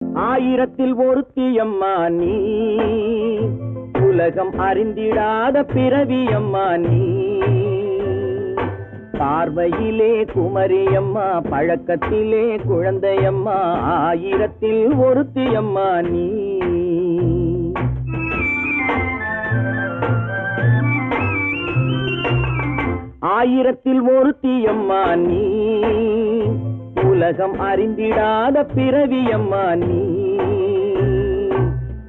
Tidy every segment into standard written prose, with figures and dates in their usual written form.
ஆயிரத்தில் ஒருத்தியம்மா நீ, உலகம் அறிந்திடாத பிறவியம்மா நீ. பார்வையிலே குமரியம்மா, பழக்கத்திலே குழந்தையம்மா, ஆயிரத்தில் ஒருத்தியம்மா நீ. ஆயிரத்தில் ஒருத்தியம்மா நீ, உலகம் அறிந்திடாத பிறவியம்மா நீ.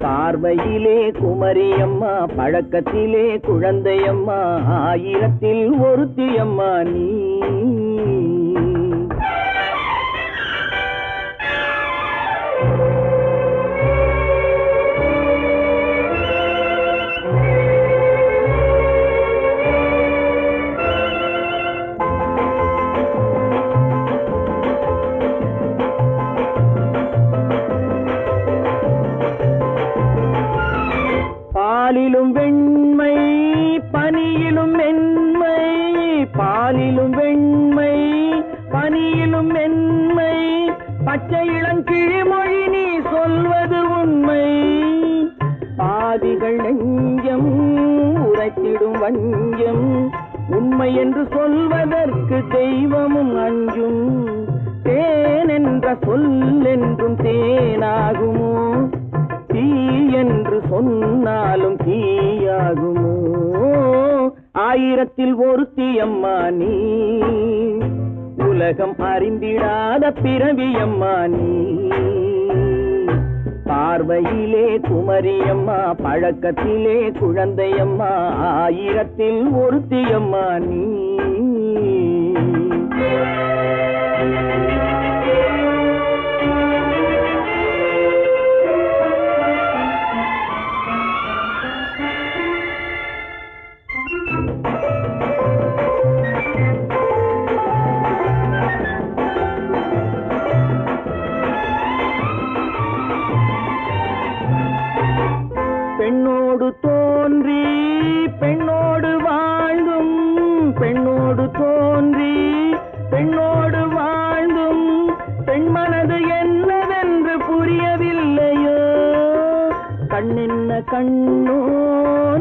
பார்வையிலே குமரியம்மா, பழக்கத்திலே குழந்தையம்மா, ஆயிரத்தில் ஒருத்தியம்மா நீ. பாலிலும் வெண்மை பனியிலும் மென்மை, பாலிலும் வெண்மை பனியிலும் மென்மை, பச்சை இளங்கிழிமொழி நீ சொல்வது உண்மை. பாதிகள் நெஞ்சம் உரைத்திடும் வஞ்சம், உண்மை என்று சொல்வதற்கு தெய்வமும் அஞ்சும். தேன் என்ற சொல் என்றும் தேனாகுமோ, தீ என்று சொன்னாலும் தீயாகுமோ. ஆயிரத்தில் ஒருத்தியம்மா நீ, உலகம் அறிந்திடாத பிறவியம்மா நீ. பார்வையிலே குமரியம்மா, பழக்கத்திலே குழந்தையம்மா, ஆயிரத்தில் ஒருத்தியம்மா நீ. பெண்ணோடு தோன்றி பெண்ணோடு வாழ்ந்தும், பெண்ணோடு தோன்றி பெண்ணோடு வாழ்ந்தும், பெண்மனது என்னவென்று புரியவில்லையோ. கண்ணென்ன கண்ணோ,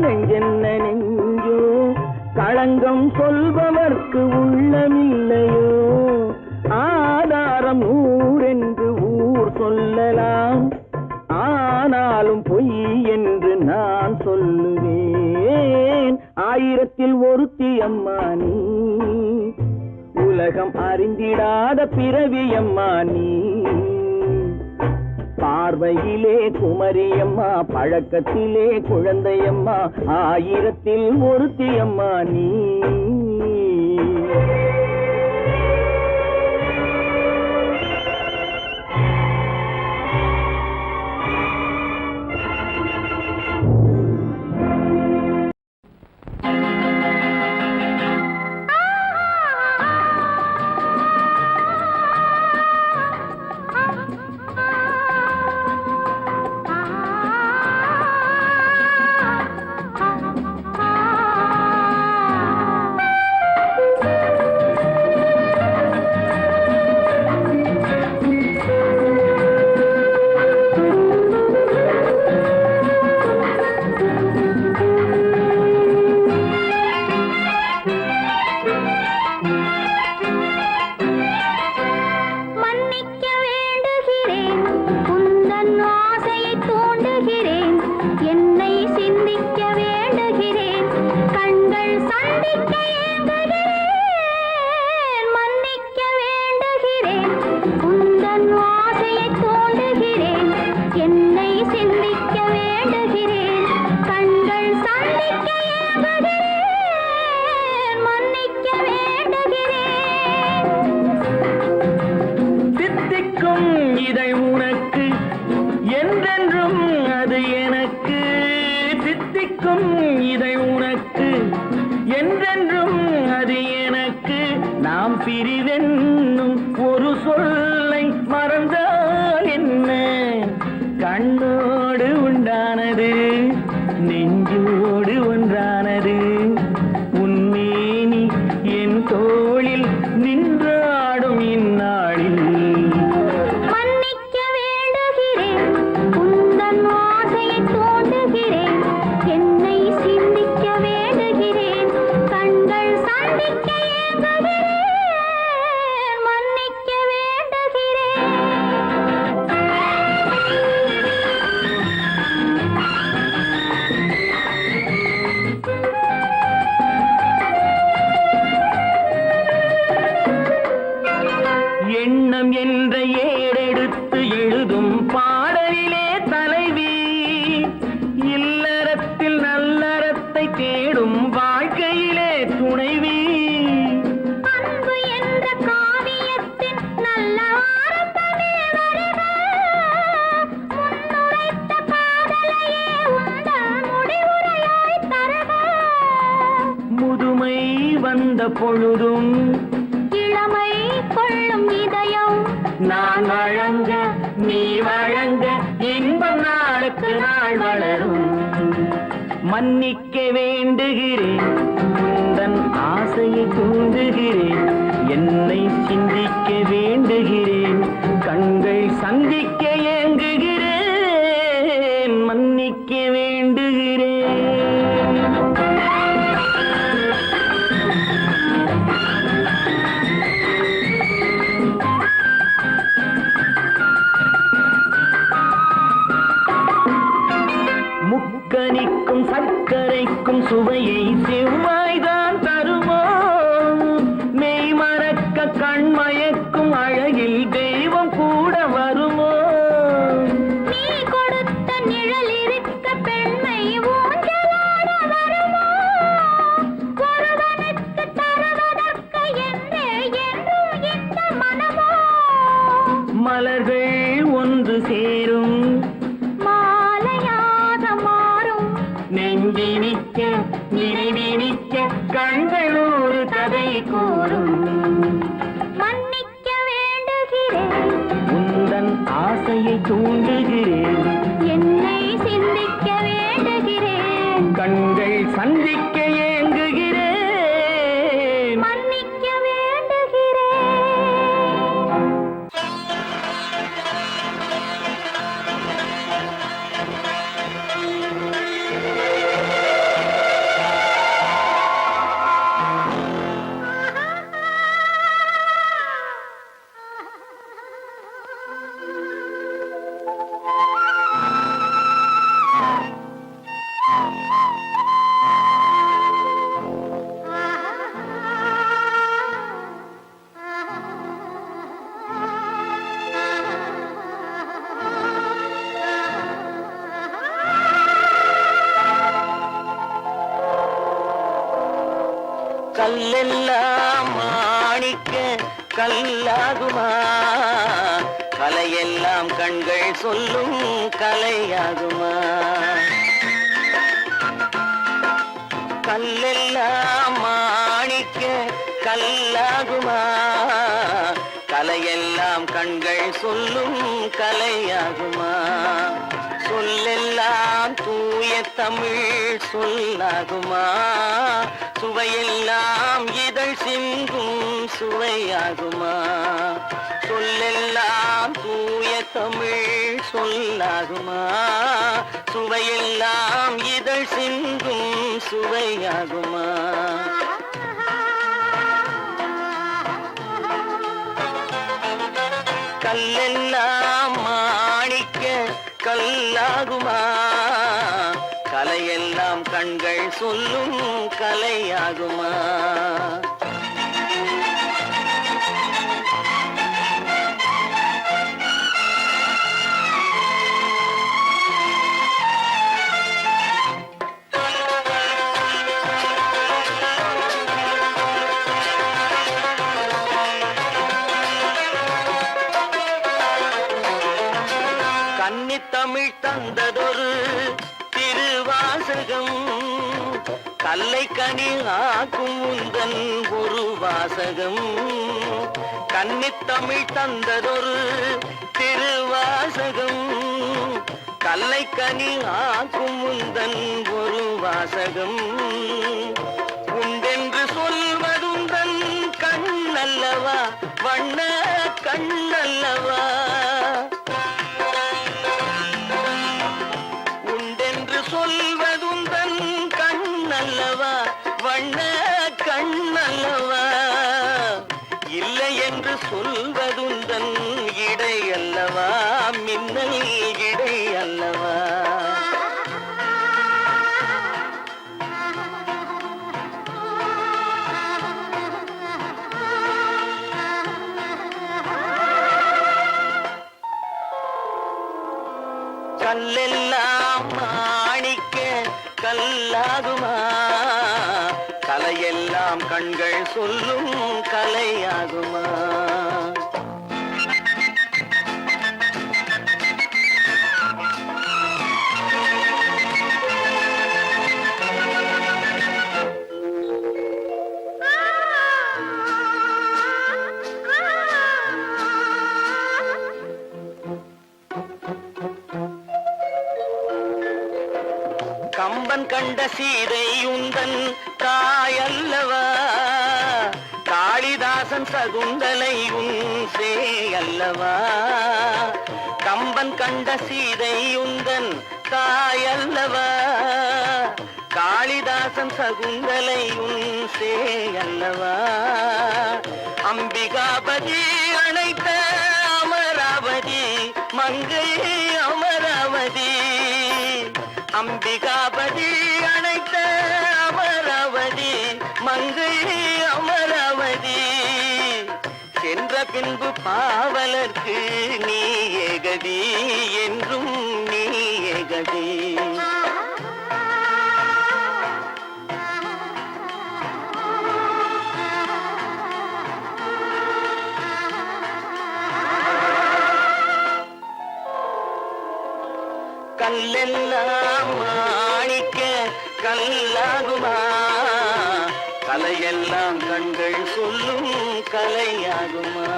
நெஞ்சென்ன நெஞ்சோ, களங்கம் சொல்பவர்க்கு உள்ளமில்லையோ. ஆதாரம் நூறென்று ஊர் சொல்லலாம், ஆனாலும் பொய் என்று நான் சொல்லுவேன். ஆயிரத்தில் ஒருத்தியம்மா நீ, உலகம் அறிந்திடாத பிறவியம்மா நீ. பார்வையிலே குமரியம்மா, பழக்கத்திலே குழந்தையம்மா, ஆயிரத்தில் ஒருத்தியம்மா நீ. பிரிவென்னும் ஒரு சொல்லை மறந்தால் என்ன, கண்ணோடு உண்டானது நெஞ்சோடு ஒன்றானது, உன்னேனி என் தோளில் நின்றாடும் இந்நாளில். மன்னிக்க வேண்டுகிறேன் பாடலிலே தலைவி, இல்லறத்தில் நல்லறத்தை தேடும் வாழ்க்கையிலே துணைவி. அன்பு என்ற காவியத்தின் நல்ல ஆரம்பமே வருக, முன்னுரைத்த காதலையே உங்கள் முடிவுரையாய் தருக. முதுமை வந்த பொழுதும் இளமை கொள்ளும் இதயம் நான் வழங்க நீ வழங்க இன்பம் நாளுக்கு நாள் வளரும். மன்னிக்க வேண்டுகிறேன், உந்தன் ஆசையை தூண்டுகிறேன், என்னை சிந்திக்க வேண்டுகிறேன், கண்கள் சந்திக்க ஏங்குகிறேன், மன்னிக்க வேண்டுகிறேன். முக்கனிக்கும் சர்க்கரைக்கும் சுவையை செவ்வாய்தான் தருமோ, மெய் மறக்க கண்மயக்கும் அழகில் தெய்வம் கூட வருமோ. நீ கொடுத்த நிழல் இருக்க பெண்மை ஊஞ்சலாட வருமோ, ஒருவனுக்கு தருவதற்கு என்றே என்றும் இந்த மனமோ. மலர்கள் ஒன்று சேரும் மாலையாக மாறும் நெஞ்சினிக்க நினைவினிக்க கண்கள் ஒரு கதை கூறும். மன்னிக்க வேண்டுகிறேன், உந்தன் ஆசையை தூண்டுகிறேன், என்னை சிந்திக்க வேண்டுகிறேன், கண்கள் சந்திக்க ஏங்குகிறேன், மன்னிக்க வேண்டுகிறேன். கல்லெல்லாம் மாணிக்க கல்லாகுமா, கலையெல்லாம் கண்கள் சொல்லும் கலையாகுமா. கல்லெல்லாம் மாணிக்க கல்லாகுமா, கலையெல்லாம் கண்கள் சொல்லும் கலையாகுமா. சொல்லெல்லாம் தூய தமிழ் சொல்லாகுமா, சுவையெல்லாம் இதழ் சிந்தும் சுவையாகுமா. சொல்லெல்லாம் தூய தமிழ் சொல்லாகுமா, சுவையெல்லாம் இதழ் சிந்தும் சுவையாகுமா. கல்லெல்லாம் மாணிக்க கல்லாகுமா, கலையெல்லாம் கண்கள் சொல்லும் கலையாகுமா. கன்னித்தமிழ் தந்ததொரு திருவாசகம், கல்லை கனி ஆக்கும் உந்தன் ஒரு வாசகம். கன்னித்தமிழ் தந்ததொரு திருவாசகம், கல்லை கனி ஆக்கும் உந்தன் ஒரு வாசகம். உண்டென்று சொல்வதுந்தன் கண்ணல்லவா, வண்ண கண்ணல்லவா. சொல்வதுந்தன் கண்ணல்லவா, வண்ண கண்ணல்லவா. இல்லை என்று சொல்வதுந்தன் இடை அல்லவா, மின்னல் இடை அல்லவா. கல்லெல்லாம் மாணிக்க கல்லாகுமா, கலையெல்லாம் கண்கள் சொல்லும் கலையாகுமா. கம்பன் கண்ட சீதை உந்தன் தாயல்லவா, காளிதாசன் சகுந்தலை உன் சேயல்லவா. கம்பன் கண்ட சீதை உந்தன் தாயல்லவா, காளிதாசன் சகுந்தலை உன் சேயல்லவா. அம்பிகாபதி அணைத்த அமராவதி மங்கை அமராவதி, அம்பிகாபதி அணைத்த அமராவதி மங்கை அமராவதி. சென்ற பின்பு பாவலர்க்கு நீ ஏகதி, என்றும் நீ ஏகதி. கல்லெல்லாம் மாணிக்க கல்லாகுமா, கலையெல்லாம் கண்கள் சொல்லும் கலையாகுமா.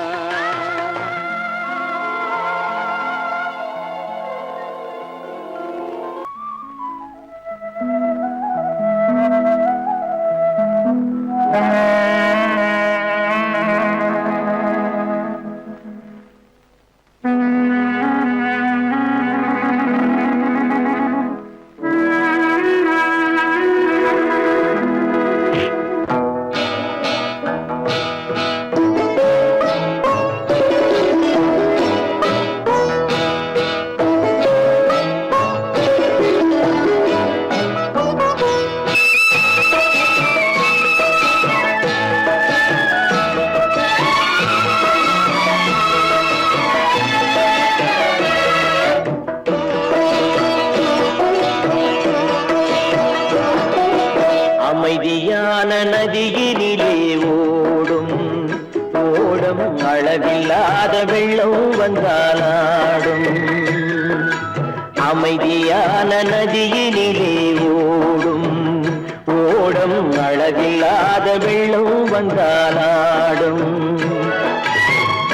அமைதியான நதியினிலே ஓடும் ஓடும், அளவில்லாத வெள்ளம் வந்தாலாடும். அமைதியான நதியினிலே ஓடும் ஓடும், அளவில்லாத வெள்ளம் வந்தாலாடும்.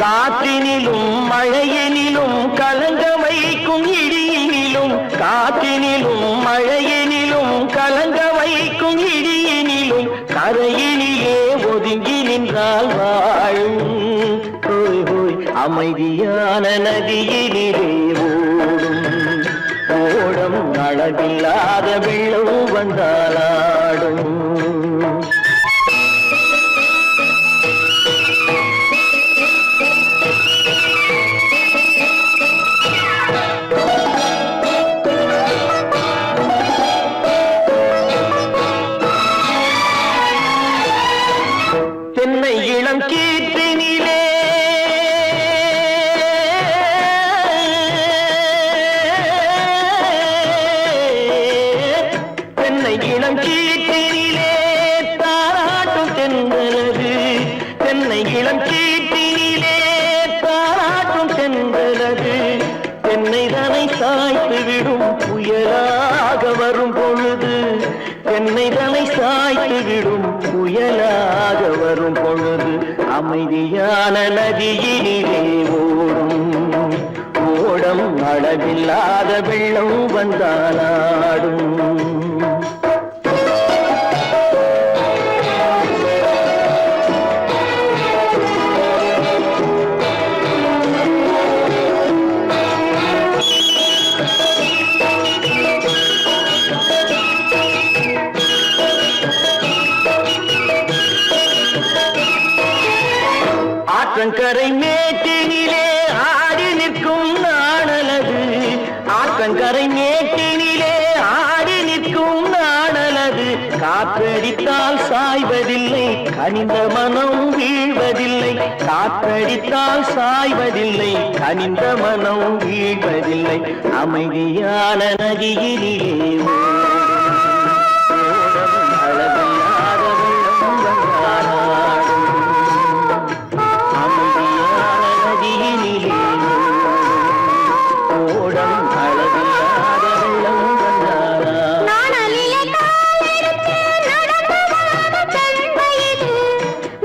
காற்றினிலும் மழையினிலும் கலங்க வைக்கும் இடியினிலும், காற்றினிலும் மழையினிலும் கலங்க வைக்கும் இடியினிலும், கரையினிலே ஒதுங்கி நின்றால் வாழும். ஹோய் ஹோய் அமைதியான நதியினிலே ஓடும் ஓடும், அளவில்லாத வெள்ளம் வந்தாலாடும். தென்னை இளம் கீற்றினிலே தென்னை இளம் கீற்றினிலே தாராட்டும் தென்றலது, தென்னை இளம் கீற்றினிலே தாராட்டும் தென்றலது. தென்னை தனை சாய்த்து விடும் புயலாக வரும் பொழுது, தென்னை தனை சாய்த்து விடும் புயலாக வரும் பொழுது. அமைதியான நதியினிலே ஓடும் ஓடும், அளவில்லாத வெள்ளம் வந்தாலாடும். ஆற்றங்கரை மேட்டினிலே ஆடி நிற்கும் நாணலது, ஆற்றங்கரை மேட்டினிலே ஆடி நிற்கும் நாணலது. காற்றடித்தால் சாய்வதில்லை, கனிந்த மனம் வீழ்வதில்லை. காற்றடித்தால் சாய்வதில்லை, கனிந்த மனம் வீழ்வதில்லை. அமைதியான நதியிலே அளவில்லாத வெள்ளம் வந்தாடும். அமைதியான நதியிலே ஓடம் அளவில்லாத வெள்ளம் வந்தாடும். நாணலிலே காலெடுத்து நடந்து வளர்ந்த பெண் வயது.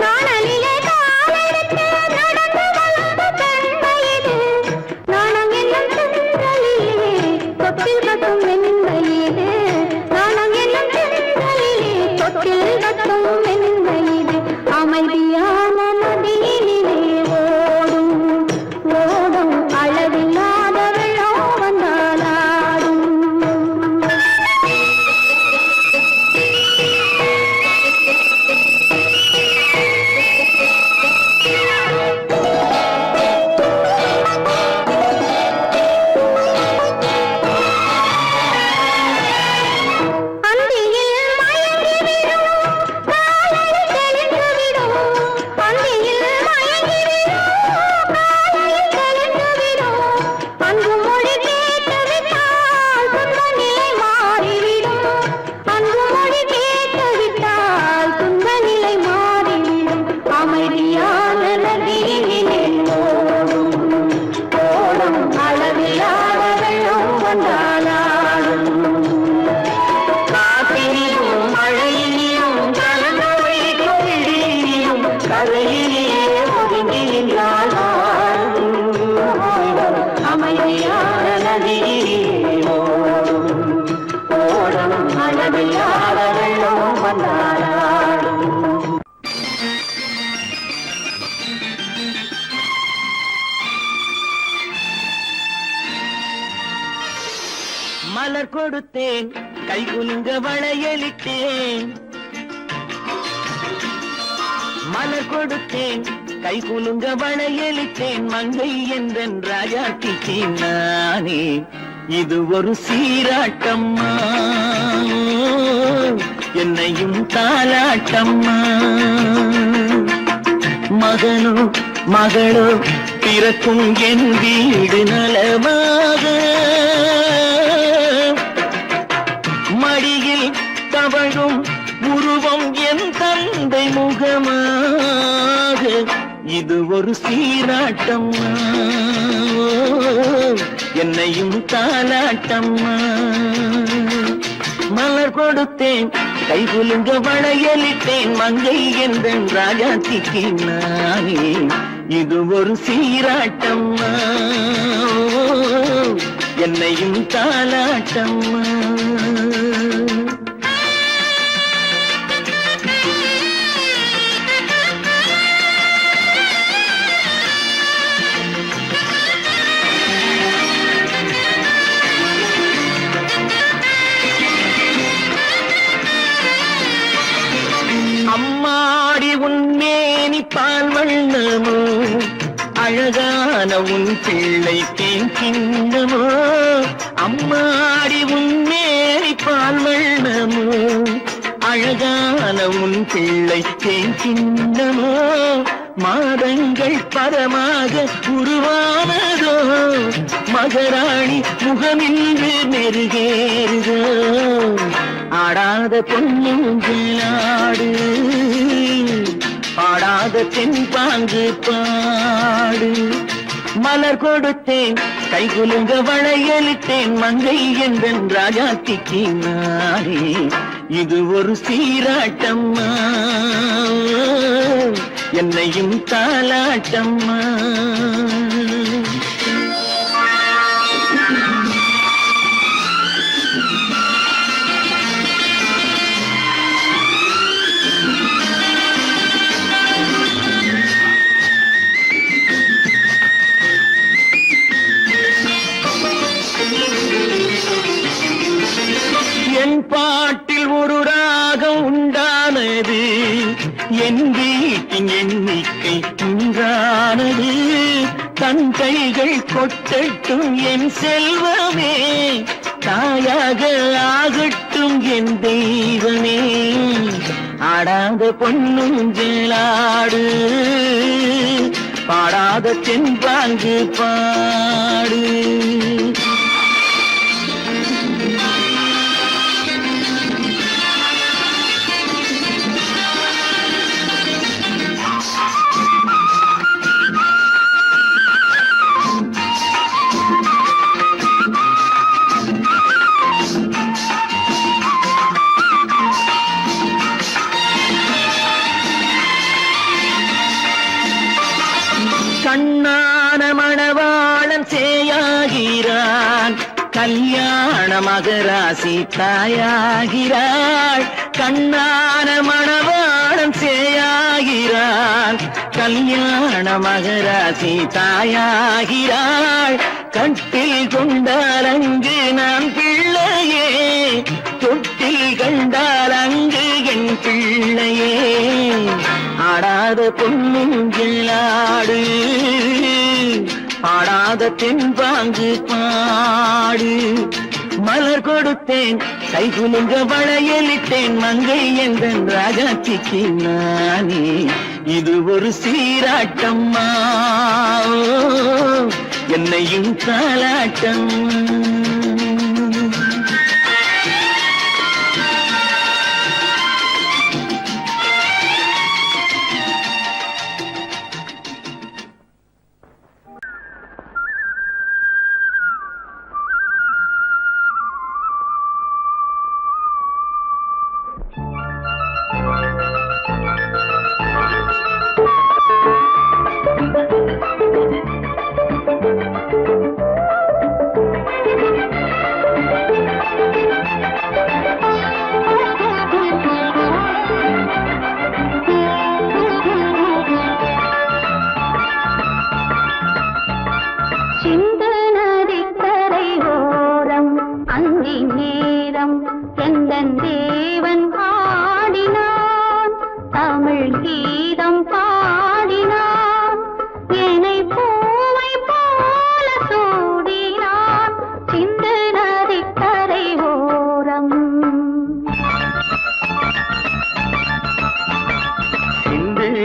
நாணலிலே காலெடுத்து நடந்து வளர்ந்த பெண் வயது. நாணம் என்னும் செந்தலிலே தொட்டில் கட்டும் என் வயது. நாணம் என்னும் செந்தலிலே தொட்டில் கட்டும் என் வயது. அமைதியான நதியிலே ஓடும் ஓடும் அளவில்லாத வெள்ளம் வந்தாலாடும். அந்தியில் மயங்கிவிடும் காலையில் தெளிந்துவிடும். அந்தியில் மயங்கிவிடும் காலையில் தெளிந்துவிடும். அன்பு மொழி கேட்டுவிட்டால் துன்ப நிலை மாறிவிடும். அன்பு மொழி கேட்டுவிட்டால் துன்ப நிலை மாறிவிடும். அமைதியான நதியிலே ஓடும் ஓடும் அளவில்லாத வெள்ளம் வந்தாலாடும். காற்றிலும் மழையிலும் கலந்து வைக்கும் இடியிலும் கரையிலே ஒதுங்கி நின்றால் அமைதியான நதியிலே ஓடும் ஓடும் அளவில்லாத வெள்ளம் வந்தாடும். மலர் கொடுத்தேன், கை குலுங்க வளையலிட்டேன். மலர் கொடுத்தேன், கை குலுங்க வளையலிட்டேன். மங்கை என்றன் ராஜாட்டிக்கு நானே, இது ஒரு சீராட்டம்மா, என்னையும் தாலாட்டம்மா. மகனோ மகளோ பிறக்கும் என் வீடு நலமாக, மடியில் தவழும் உருவம் என் தந்தை முகமாக. இது ஒரு சீராட்டம்மா, என்னையும் தாலாட்டம்மா. மலர் கொடுத்தேன், கை குலுங்க வளையலிட்டேன். மங்கை என்றன் ராஜாத்திக்கு நானே, இது ஒரு சீராட்டம்மா, என்னையும் தாலாட்டம்மா. அம்மாடி உன்மேனி பால் வண்ணமோ, அழகான உன் பிள்ளை தேன் கிண்ணமோ. அம்மாடி உன்மேனி பால் வண்ணமோ, அழகான உன் பிள்ளை தேன் கிண்ணமோ. மாதங்கள் பரமாக உருவானதோ, மகராணி முகமின்று மெருகேறுதோ. ஆடாத பொன்னுங்களாடு, பாடாத தென்பாங்கு பாடு. மலர் கொடுத்தேன், கை குலுங்க வளையலிட்டேன். மங்கை என்றன் ராஜாத்திக்கு நானே, இது ஒரு சீராட்டம்மா, என்னையும் தாலாட்டம்மா. என் பாட்டில் ஒரு ராகம் உண்டானது, என் வீட்டின் எண்ணிக்கை உண்டானது. தன் கைகள் கொட்டட்டும் என் செல்வமே, தாயாக ஆகட்டும் என் தெய்வமே, ஆடாத பொன்னுஞ்சலாடு, பாடாத தென்பாங்கு பாடு. கண்ணான மணவாளன் சேயாகிறான், கல்யாண மகராசி தாயாகிறாள். கண்ணான மணவாளன் சேயாகிறான், கல்யாண மகராசி தாயாகிறாள். கட்டில் கொண்டால் அங்கு நான் பிள்ளையே, தொட்டில் கண்டால் அங்கு என் பிள்ளையே. ஆடாத பொன்னுஞ்சலாடு, ஆடாத தென்பாங்கு பாடு. மலர் கொடுத்தேன் கைகுலுங்க வளையலிட்டேன், மங்கை எந்தன் ராஜாத்திக்கு நானே. இது ஒரு சீராட்டம்மா, என்னையும் தாலாட்டம்.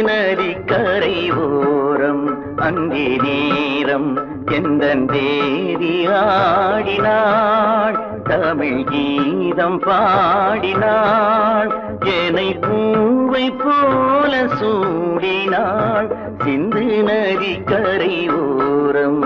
நதிக்கரை ஓரம் அங்கே நேரம் எந்தன் தேவி ஆடினாள், தமிழ் கீதம் பாடினாள். என்னை பூவை போல சூடினாள், சிந்து நதிக்கரை ஓரம்.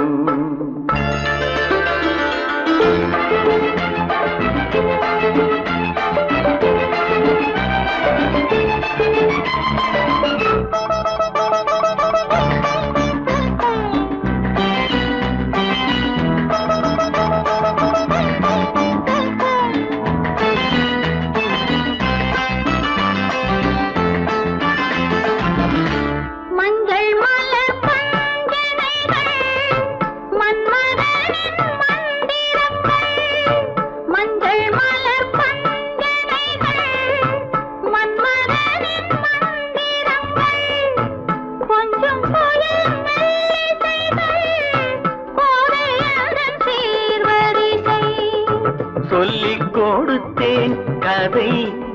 சொல்லிக் கொடுத்தேன் கதை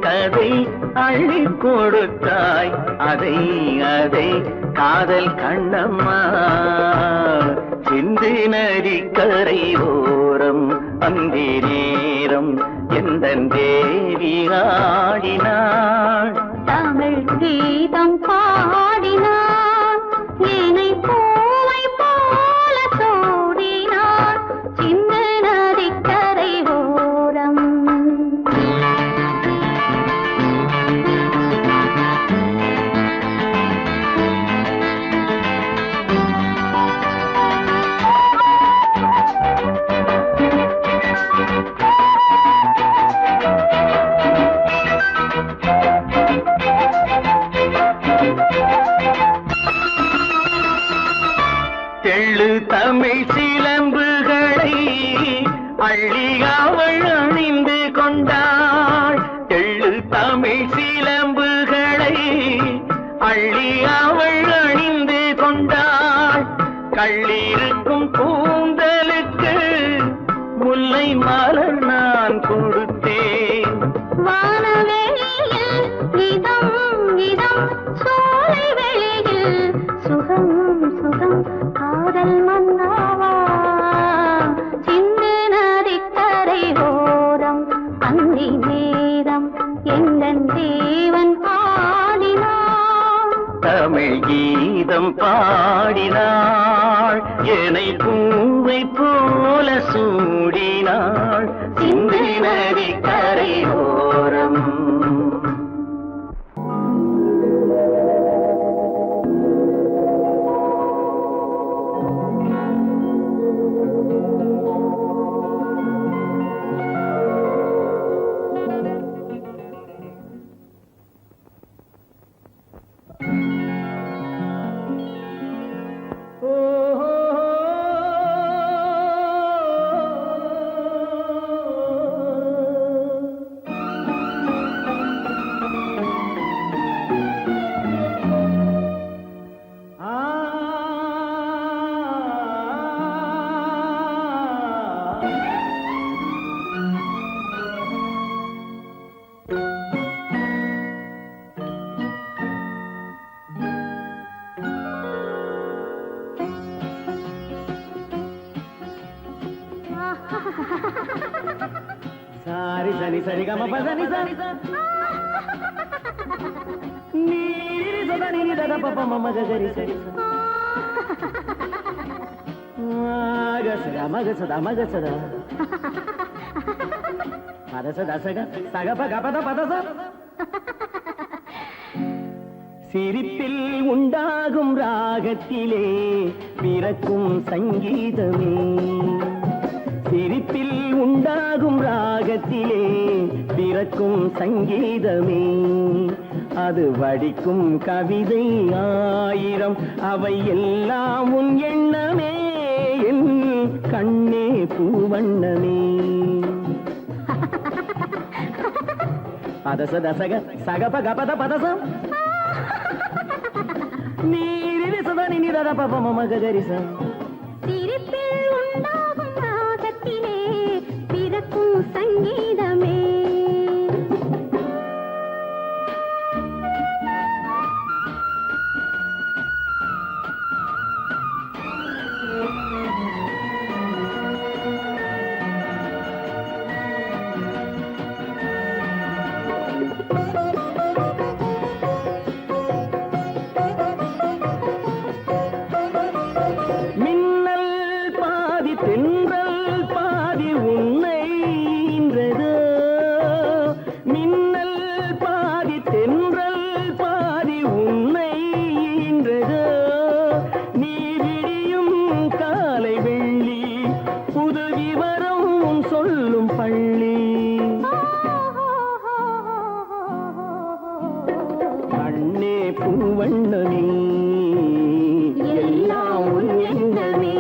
கதை, அள்ளி கொடுத்தாய் அதை அதை, காதல் கண்ணம்மா. சிந்து நதிக்கரை ஓரம் அந்தி நேரம் எந்தன் தேவி ஆடினாள், தமிழ் கீதம் பாடினாள். என்னை பூவை போல சூடினாள், சிந்து நதிக்கரை ஓரம். தெள்ளு தமிழ் சிலம்புகளை அள்ளி அவள் அணிந்து கொண்டாள், தெள்ளு தமிழ் சிலம்புகளை அள்ளி அவள் அணிந்து கொண்டாள். கள்ளிருக்கும் கூந்தலுக்கு முல்லை மலர் தமிழ் கீதம் பாடினாள் என்னை பூவை போல சூடினாள் சிந்து நதி கரையோரம். సారి సని సరి గమ పదని సని నీరి సదని దద పప మమ గరి సరి మగ సద పద సద సగ సగ పగ పద పద స. சிரிப்பில் உண்டாகும் ராகத்திலே பிறக்கும் சங்கீதமே, சிரிப்பில் உண்டாகும் ராகத்திலே பிறக்கும் சங்கீதமே, அது வடிக்கும் கவிதை ஆயிரம் அவை எல்லாம் உன் எண்ணமே என் கண்ணே பூவண்ணமே. பதச தசக சகப கபத பதசம் நீரி சதனி நிரத பப மம கரிச. சிரிப்பில் உண்டாகும் ராகத்திலே பிறக்கும் சங்கீதமே. பூவண்ணமே எல்லாம் உன் எண்ணமே.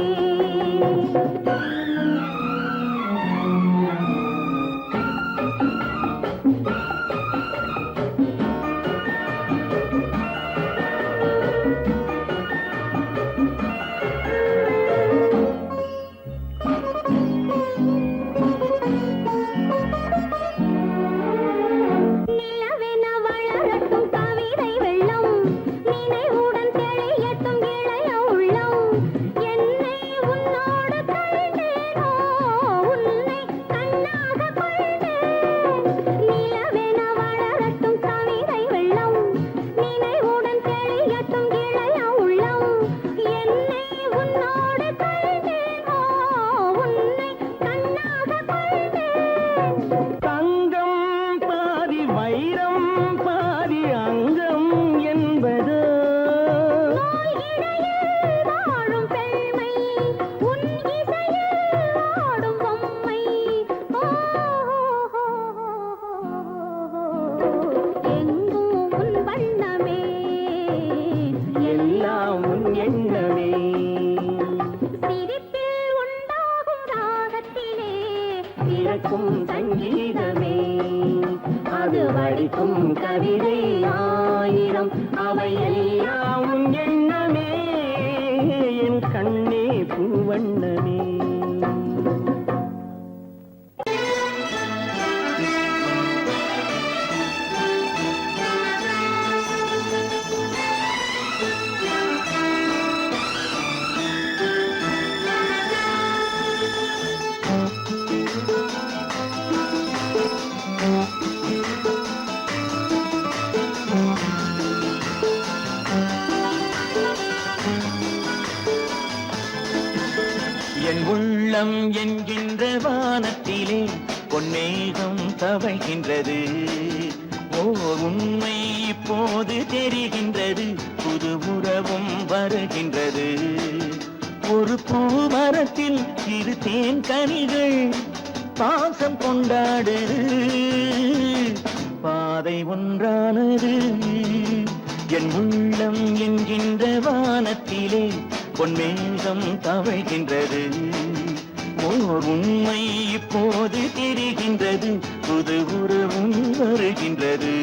சங்கீதமே அது வடிக்கும் கவிதை ஆயிரம் அவை எல்லாம் உன் எண்ணமே என் கண்ணே பூவண்ணமே. வானத்திலே பொன்னேகம் தவழ்கின்றது. ஓர் உண்மை இப்போது தெரிகின்றது, புது உறவும் வருகின்றது. ஒரு பூமரத்தில் இரு தேன் கனிகள் பாசம் கொண்டாடு, பாதை ஒன்றானது. என் உள்ளம் என்கின்ற வானத்திலே பொன்மேகம் தவழ்கின்றது. ஓர் உண்மை இப்போது தெரிகின்றது, புது உறவும் வருகின்றது.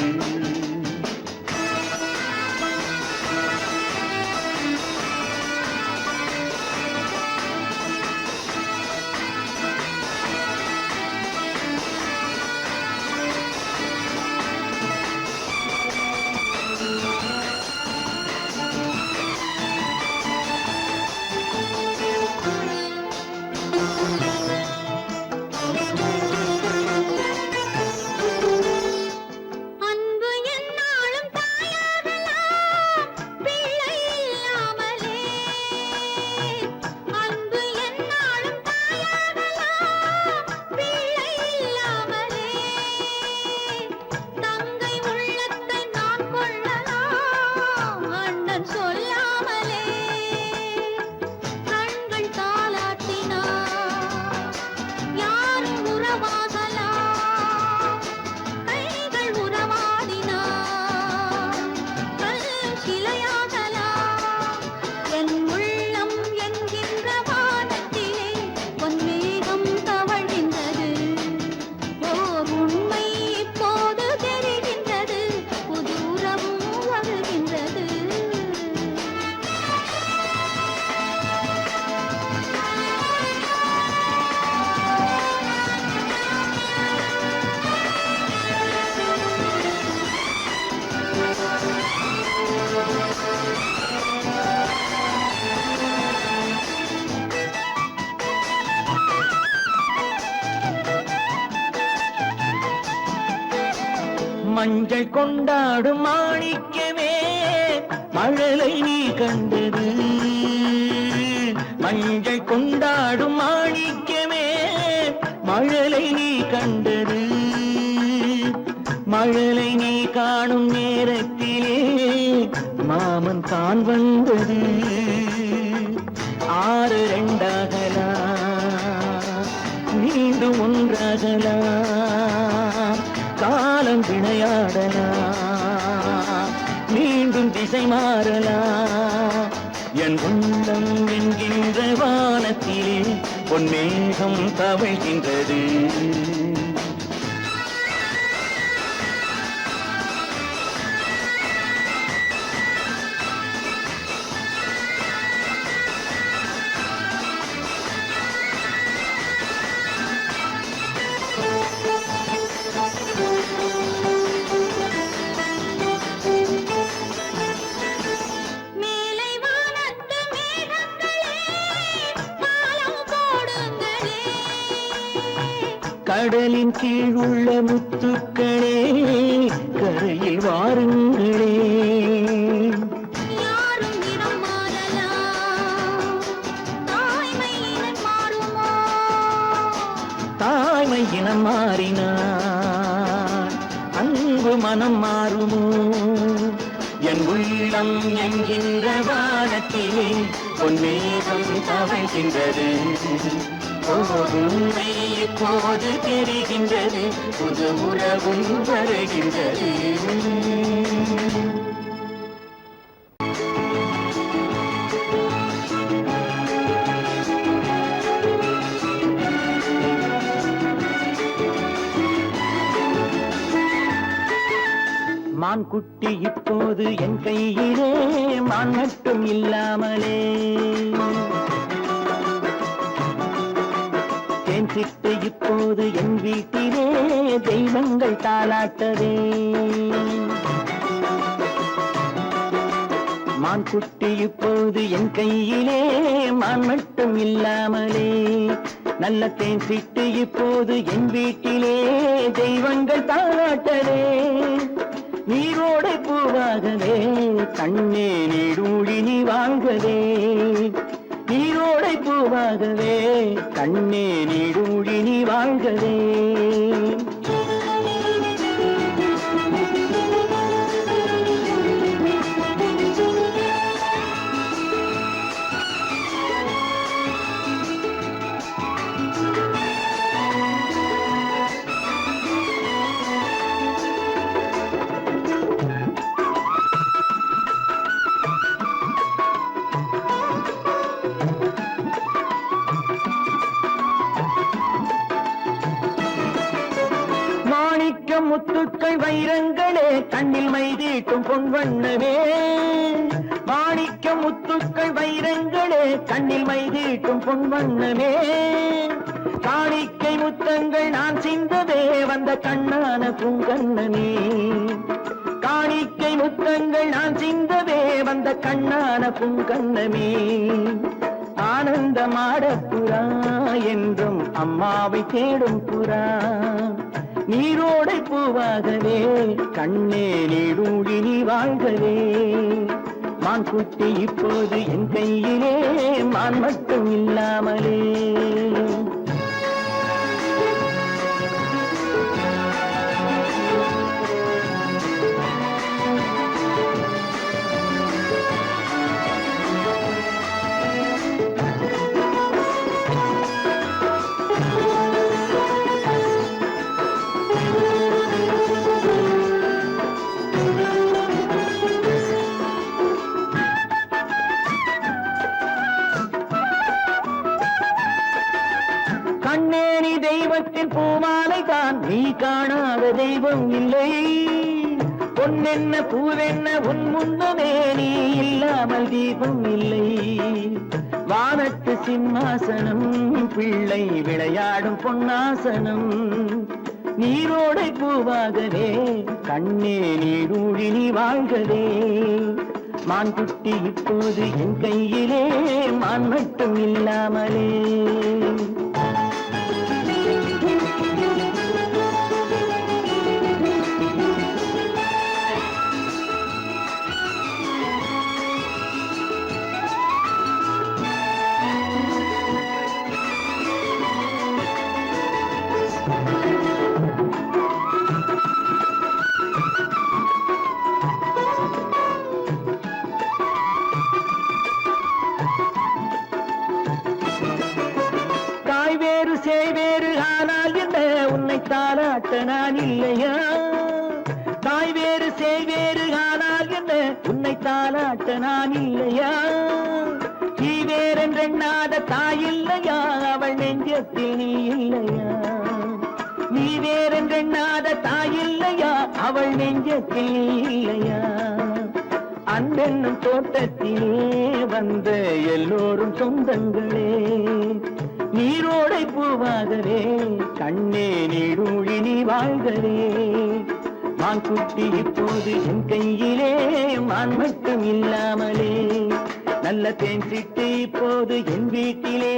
மஞ்சள் கொண்டாடும் மாணிக்கமே மழலை நீ கண்டது. மஞ்சள் கொண்டாடும் மாணிக்கமே மழலை நீ கண்டது. மழலை நீ காணும் நேரத்திலே மாமன் தான் வந்தது. 6 2ஆகலாம், மீண்டும் ஒன்றாகலாம். காலம் விளையாடலாம், மீண்டும் திசை மாறலாம். என் உள்ளம் என்கின்ற வானத்திலே பொன்மேகம் தவழ்கின்றது. கடலின் கீழ் உள்ள முத்துக்களே கரையில் வாருங்களே. யாரும் நிறம் மாறலாம், தாய்மை இனம் மாறுமோ? தாய்மை இனம் மாறினார் அன்பு மனம் மாறுமோ? என் உள்ளம் என்கின்ற வானத்திலே பொன்மேகம் தவழ்கின்றது. உண்மை இப்போது தெரிகின்றது, புது உறவும் வருகின்றது. மான் குட்டி இப்போது என் கையிலே, மான் மட்டும் இல்லாமலே. தேன் சிட்டு இப்போது என் வீட்டிலே, தெய்வங்கள் தாலாட்டதே. மான் குட்டி இப்போது என் கையிலே, மான் மட்டும் இல்லாமலே. நல்ல தேன் சிட்டு இப்போது என் வீட்டிலே, தெய்வங்கள் தாலாட்டதே. நீரோடை பூவாகவே கண்ணே நீடூழி நீ வாங்கவே. நீரோ நீரோடை பூவாகவே கண்ணே நீடூழி நீ வாழ்கவே. முத்துக்கள் வைரங்களே கண்ணில் மைதீட்டும் பொன்வண்ணமே. மாணிக்க முத்துக்கள் வைரங்களே கண்ணில் மைதீட்டும் பொன்வண்ணமே. காணிக்கை முத்தங்கள் நான் சிந்ததே வந்த கண்ணான பூங்கண்ணமே. காணிக்கை முத்தங்கள் நான் சிந்ததே வந்த கண்ணான பூங்கண்ணமே. ஆனந்தமாட புறா என்றும் அம்மாவை தேடும் புறா. நீரோடை பூவாகவே கண்ணே நீடூழி நீ வாழ்கவே. மான் குட்டி இப்போது என் கையிலே மான் மட்டும் இல்லாமலே. கண்ணேனி தெய்வத்தின் பூமாலை தான் நீ காணாத தெய்வம் இல்லை. பொன்னென்ன பூவென்ன உன் முன்னமே நீ இல்லாமல் தீபம் இல்லை. வானத்து சிம்மாசனம் பிள்ளை விளையாடும் பொன்னாசனம். நீரோடை பூவாகவே கண்ணே நீடூழி நீ வாழ்கவே. மான் குட்டி இப்போது என் கையிலே மான் மட்டும் இல்லாமலே. சேவேறு ஆனால் என்ன உன்னை தாலாட்ட நான் இல்லையா. தாய் வேறு சேவேறு ஆனால் என்ன உன்னை தாலாட்ட நான் இல்லையா. நீ வேறென்றெண்ணாத தாய் இல்லையா அவள் நெஞ்சத்தில் நீ இல்லையா. நீ வேறென்றெண்ணாத தாய் இல்லையா அவள் நெஞ்சத்தில் நீ இல்லையா. அன்பென்னும் தோட்டத்திலே வந்த எல்லோரும் சொந்தங்களே. நீரோடை பூவாகவே கண்ணே நீடூழி நீ வாழ்கவே. மான் குட்டி இப்போது என் கையிலே மான் மட்டும் இல்லாமலே. நல்ல தேன் சிட்டு இப்போது என் வீட்டிலே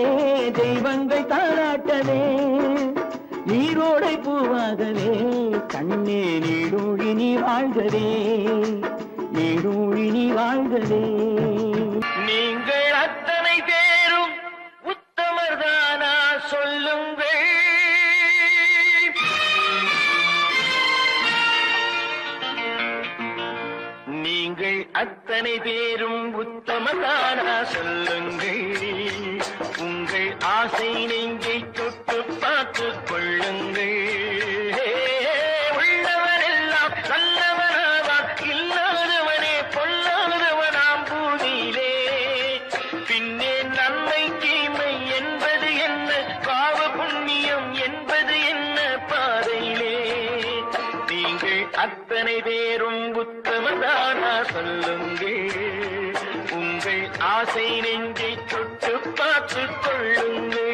தெய்வங்கள் தாராட்டவே. நீரோடை பூவாகவே கண்ணே நீடூழி நீ வாழ்கவே. நீடூழி நீ வாழ்கவே. நீங்கள் அத்தனை பேரும் உத்தமர்தானா சொல்லுங்கள். நீங்கள் அத்தனை பேரும் உத்தமர்தானா சொல்லுங்கள். உங்கள் ஆசை நெஞ்சை தொட்டு பார்த்துக் கொள்ளுங்கள். உள்ளவரெல்லாம் நல்லவனாவான், இல்லாதவனே பொல்லாதவனாம் பூமியிலே. பின்னே நன்மை தீமை என்பது என்ன, பாவ புண்ணியம் என்பது என்ன பாதையிலே. நீங்கள் அத்தனை பேரும் உத்தமதானா சொல்லுங்கள். உங்கள் ஆசை நெஞ்சை தொட்டு பார்த்துக் கொள்ளுங்கள்.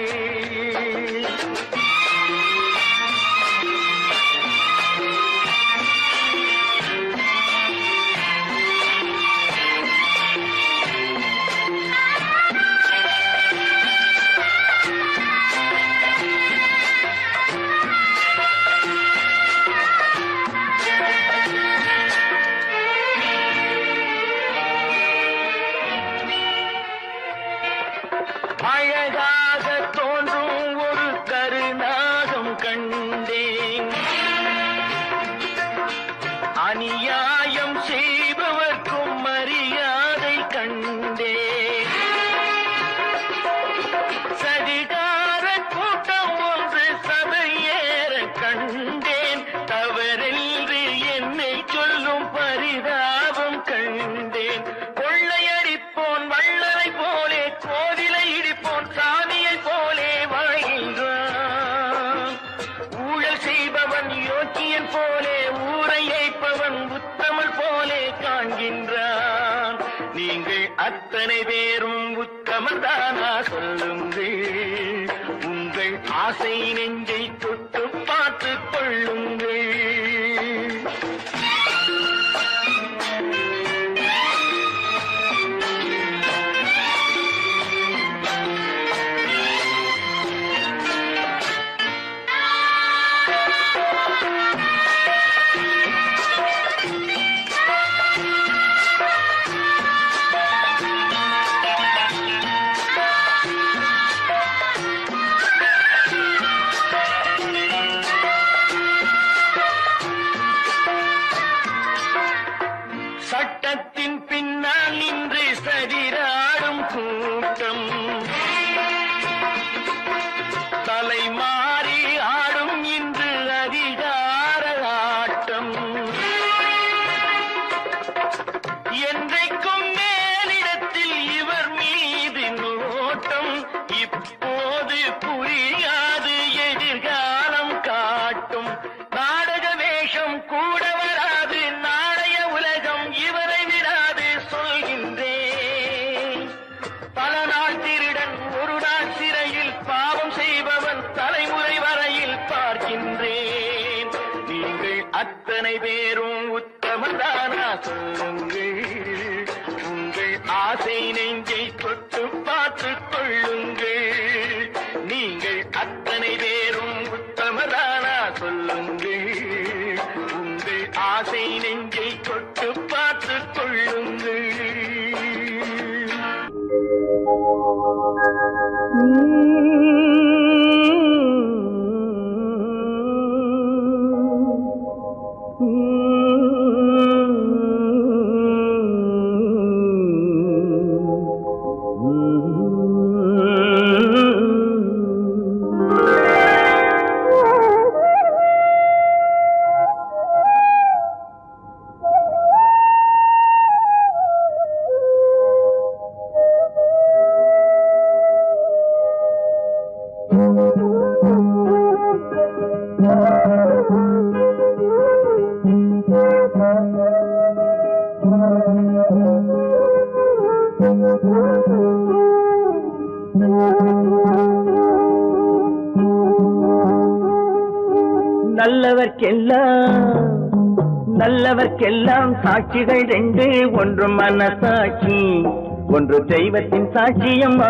சாட்சியன் போலே ஊரை ஏய்ப்பவன் உத்தமல் போலே காண்கின்றான். நீங்கள் அத்தனை பேரும் உத்தமர் தானா சொல்லுங்கள். உங்கள் ஆசை நெஞ்சை தொட்டு பார்த்துக் கொள்ளுங்கள். சட்டத்தின் பின்னால் நின்று சதிராடும் கூட்டம் தலை மாறி ஆடும் இன்று அதிகார ஆட்டம். என்றைக்கும் மேலிடத்தில் இவர் மீது நோட்டம். இப்போது புரியாது எதிர்காலம் காட்டும். நாடக வேஷம் கூட வராது. நாளைய உலகம் இவரை விடாது சொல்கின்றேன். பல நாள் திருடன் ஒரு நாள் சிறையில் பாவம் செய்பவன் தலைமுறை வரையில் பார்க்கின்றேன். நீங்கள் அத்தனை பேரும் உத்தமதானா சொல்லுங்கள். உங்கள் ஆசை நெஞ்சை தொட்டு பார்த்துக் கொள்ளுங்கள். நீங்கள் அத்தனை பேரும் உத்தமதானா சொல்லுங்கள். உங்கள் ஆசை நெஞ்சை தொட்டு பார்த்துக் கொள்ளுங்கள். நல்லவர்க்கெல்லாம் சாட்சிகள் ரெண்டு. ஒன்று மனசாட்சி, ஒன்று தெய்வத்தின் சாட்சியம்மா.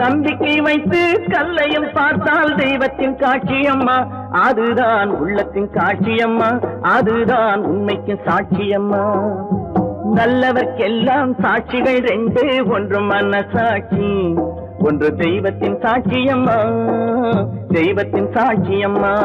நம்பிக்கை வைத்து கல்லையும் பார்த்தால் தெய்வத்தின் காட்சியம்மா. அதுதான் உள்ளத்தின் காட்சியம்மா. அதுதான் உண்மைக்கு சாட்சியம்மா. நல்லவர்க்கெல்லாம் சாட்சிகள் ரெண்டு. ஒன்று மனசாட்சி, ஒன்று தெய்வத்தின் சாட்சியம்மா. தெய்வத்தின் சாட்சியம்மா.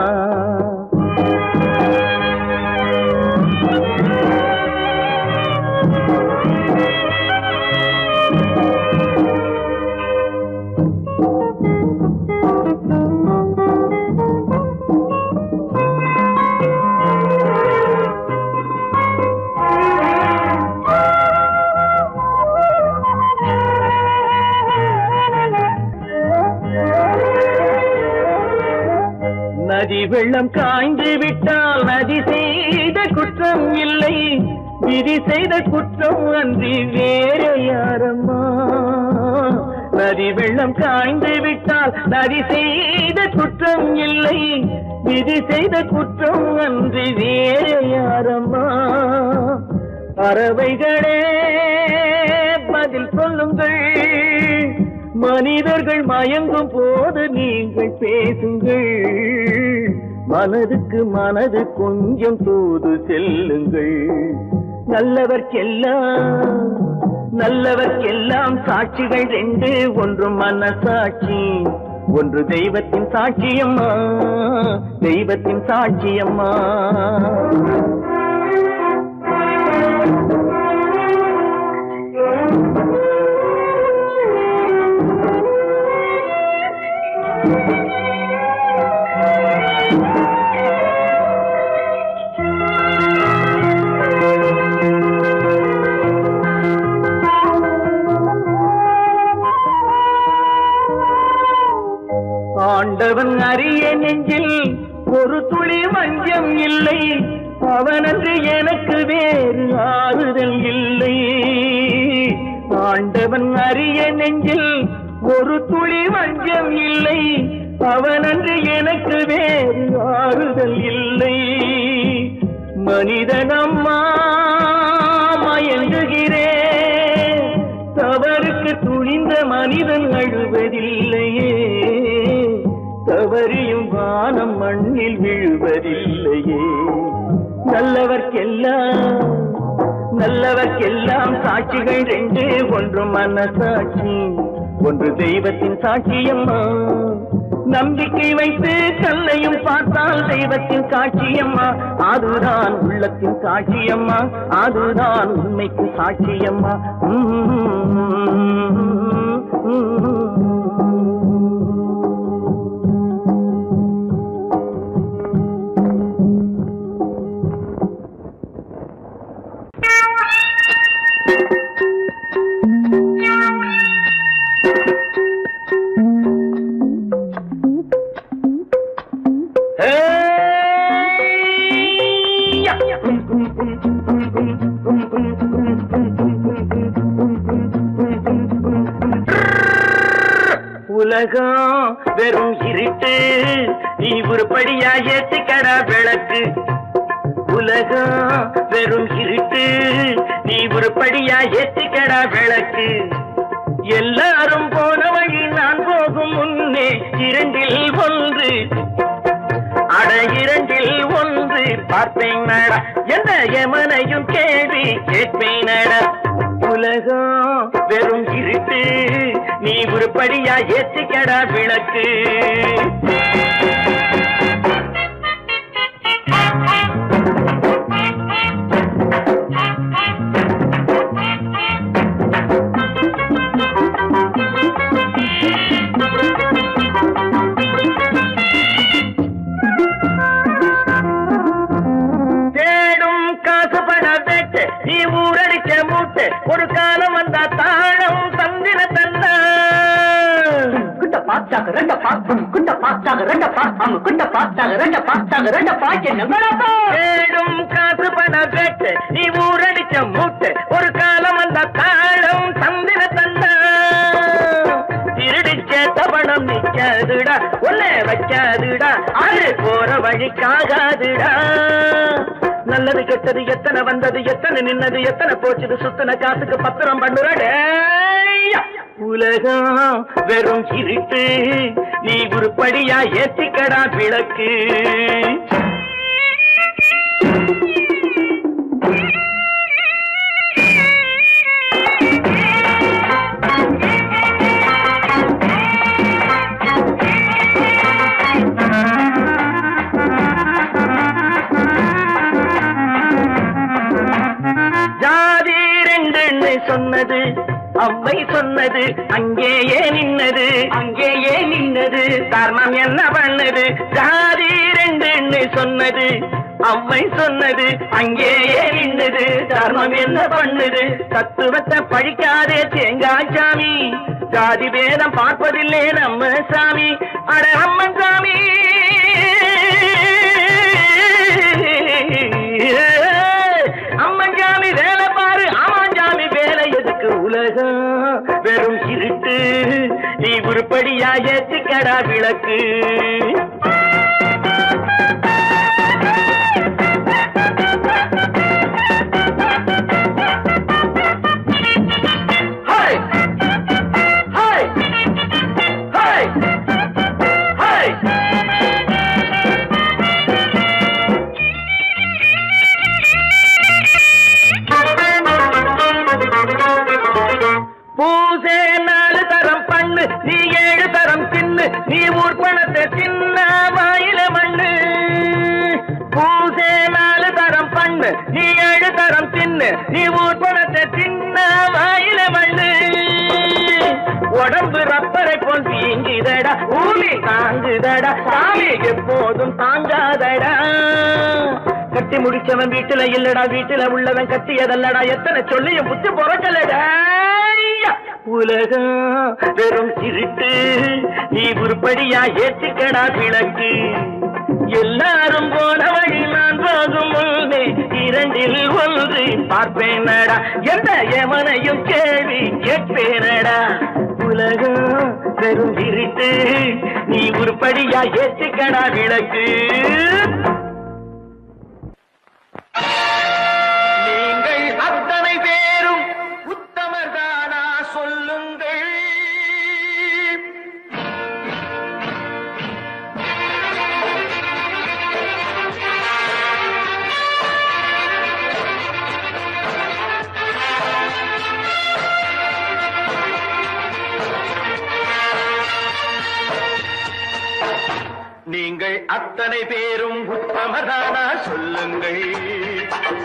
நதி வெள்ளம் காய்ந்து விட்டால் நதி செய்த குற்றம் இல்லை. விதி செய்த குற்றம் அன்றி வேற யாரம்மா. நதி வெள்ளம் காய்ந்து விட்டால் நதி செய்த குற்றம் இல்லை. விதி செய்த குற்றம் அன்றி வேற யாரம்மா. பறவைகளே பதில் சொல்லுங்கள். மனிதர்கள் மயங்கும் போது நீங்கள் பேசுங்கள். மனதுக்கு மனது கொஞ்சம் தூது செல்லுங்கள். நல்லவர்க்கெல்லாம் சாட்சிகள் ரெண்டு. ஒன்று மனசாட்சி, ஒன்று தெய்வத்தின் சாட்சியம்மா. தெய்வத்தின் சாட்சியம்மா. ஆண்டவன் அறிய நெஞ்சில் நெஞ்சில் ஒரு துளி வஞ்சம் இல்லை, அவனன்று எனக்கு வேறு ஆறுதல் இல்லை. ஆண்டவன் அறிய நெஞ்சில் ஒரு துளி வஞ்சம் இல்லை, அவனன்று எனக்கு வேறு ஆறுதல் இல்லை. மனிதனம்மா மயங்குகிறேன், தவறுக்கு துணிந்த மனிதன் அழுவதில்லையே, தவறியும் வானம் மண்ணில் விழுவதில்லையே. நல்லவர்க்கெல்லாம் சாட்சிகள் ரெண்டு, ஒன்று மனசாட்சி, ஒன்று தெய்வத்தின் சாட்சியம்மா. நம்பிக்கை வைத்து கல்லையும் பார்த்தால் தெய்வத்தின் காட்சியம்மா, அதுதான் உள்ளத்தின் காட்சியம்மா, அதுதான் உண்மைக்கு சாட்சியம்மா. உலகம் வெறும் இருட்டு, நீ உருப்படியா ஏத்திக்கடா விளக்கு. உலகம் வெறும் இருட்டு, நீ உருப்படியா ஏத்திக்கடா விளக்கு. எல்லாரும் போன வழி நான் போகும் முன்னே இரண்டில் ஒன்று, அட இரண்டில் ஒன்று பார்ப்பேன் நட, எந்த எமனையும் கேள்வி கேட்பேன் நட. உலகம் வெறும் இருட்டு, நீ உருப்படியா ஏத்திக்கடா விளக்கு. தேடும் காசு பட வேட்டு, நீ ஊரடிச்ச மூட்டு, ஒரு காலம் வந்தா தாழம் தந்திர தந்தா. குண்ட பாச்சாக ரெண்ட பாக்கும், குண்ட பாச்சாக ரெண்ட பாக்கும், குண்ட பாச்சாக ரெண்ட பாச்சாக ரெண்ட பாக்க நம்பளப்பா. தேடும் காசு பட வேட்டு, நீ ஊரடிச்ச மூட்டு, ஒரு காலம் வந்தா தாழம் தந்திர தந்தா. திருடிச்ச தவணம் நிக்காதுடா, ஒல்ல வைக்காதுடா, அது போற வழிக்காகாதுடா. நல்லது கெட்டது எத்தனை வந்தது, எத்தனை நின்னது, எத்தனை போச்சுது, சுத்தன காசுக்கு பத்திரம் பண்ணுறடே. உலகம் வெறும் இருட்டு, நீ உருப்படியா ஏத்திக்கடா விளக்கு. ஜாதி ரெண்டு சொன்னது, அவ்வை சொன்னது, அங்கேயே நின்னது, அங்கேயே நின்னது, தர்மம் என்ன பண்ணது. ஜாதி ரெண்டு சொன்னது, அவ்வை சொன்னது, அங்கேயே நின்னது, தர்மம் என்ன பண்ணுது. தத்துவத்தை பழிக்காதே தேங்காய் சாமி, ஜாதி பேதம் பார்ப்பதில்லை நம்ம சாமி. அட அம்மன் சாமி, அம்மன் சாமி வேலை பாரு, ஆமான் சாமி வேலை எதுக்கு. உலகம் வெறும் இருட்டு, நீ உருப்படியா ஏத்திக்கடா விளக்கு. பூசே 4 தரம் பண்ணு, நீ 7 தரம் தின்னு, நீ ஊர் பணத்தை சின்ன வாயில மண்ணு. பூசே 4 தரம் பண்ணு, நீ 7 தரம் தின்னு, நீ ஊர் பணத்தை சின்ன வாயில மண்ணு. உடம்பு ரப்பரை போல் தீங்குதடா, ஊழி தாங்குதடா, சாமி எப்போதும் தாங்காதடா. கட்டி முடிச்சவன் வீட்டுல இல்லடா, வீட்டுல உள்ளவன் கட்டியதல்லடா, எத்தனை சொல்லியும் புத்தி பொறக்கலடா. உலகம் வெறும் இருட்டு, நீ உருப்படியா ஏத்திக்கடா விளக்கு. எல்லாரும் போன வழி நான் போகும் முன்னே இரண்டில் ஒன்று பார்ப்பேனடா, எந்த எவனையும் கேள்வி கேட்பேனடா. உலகம் பெரும் இருட்டு, நீ உருப்படியா ஏற்றுக்கடா விளக்கு. நீங்கள் அத்தனை பேரும் உத்தமர்தானா சொல்லுங்கள். நீங்கள் அத்தனை பேரும் உத்தமதானா சொல்லுங்கள்.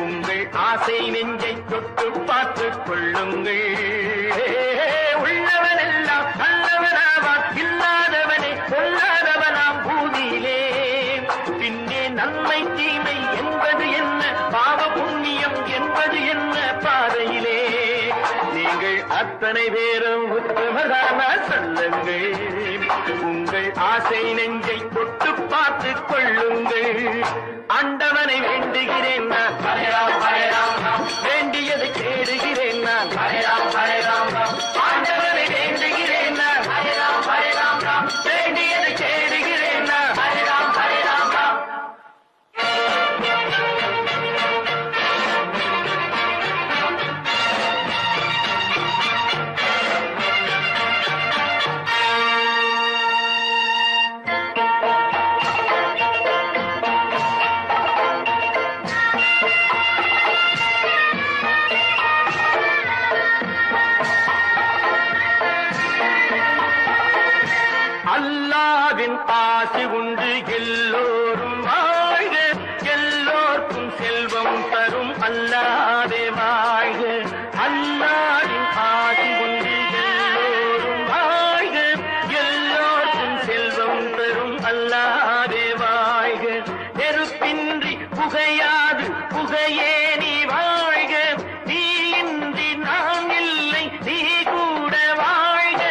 உங்கள் ஆசை நெஞ்சை தொட்டு பார்த்துக் கொள்ளுங்கள். உள்ளவனெல்லாம் நல்லவனாவான், இல்லாதவனே கொல்லாதவனாம் பூமியிலே. பின்னே நன்மை தீமை என்பது என்ன, பாவ புண்ணியம் என்பது என்ன பாதையிலே. நீங்கள் அத்தனை பேரும் உத்தமதானா சொல்லுங்கள். உங்கள் ஆசை நெஞ்சை தொட்டு பார்த்துக் கொள்ளுங்கள். ஆண்டவனை வேண்டுகிறேன் நான், வேண்டியதை கேடுகிறேன் நான். ஆண்டவனை வேண்டுகிறேன் நான், வேண்டியதை கேடுகிறேன் நான். அல்லாவின் ஆசி உண்டு எல்லோரும் வாழ்க, எல்லோருக்கும் செல்வம் தரும் அல்லாவே வாழ்க. அல்லாவின் ஆசி உண்டு எல்லோரும் வாழ்க, எல்லோருக்கும் செல்வம் தரும் அல்லாவே வாழ்க. நெருப்பின்றி புகையாது புகையே நீ வாழ்க, நீ இன்றி நான் இல்லை நீ கூட வாழ்க.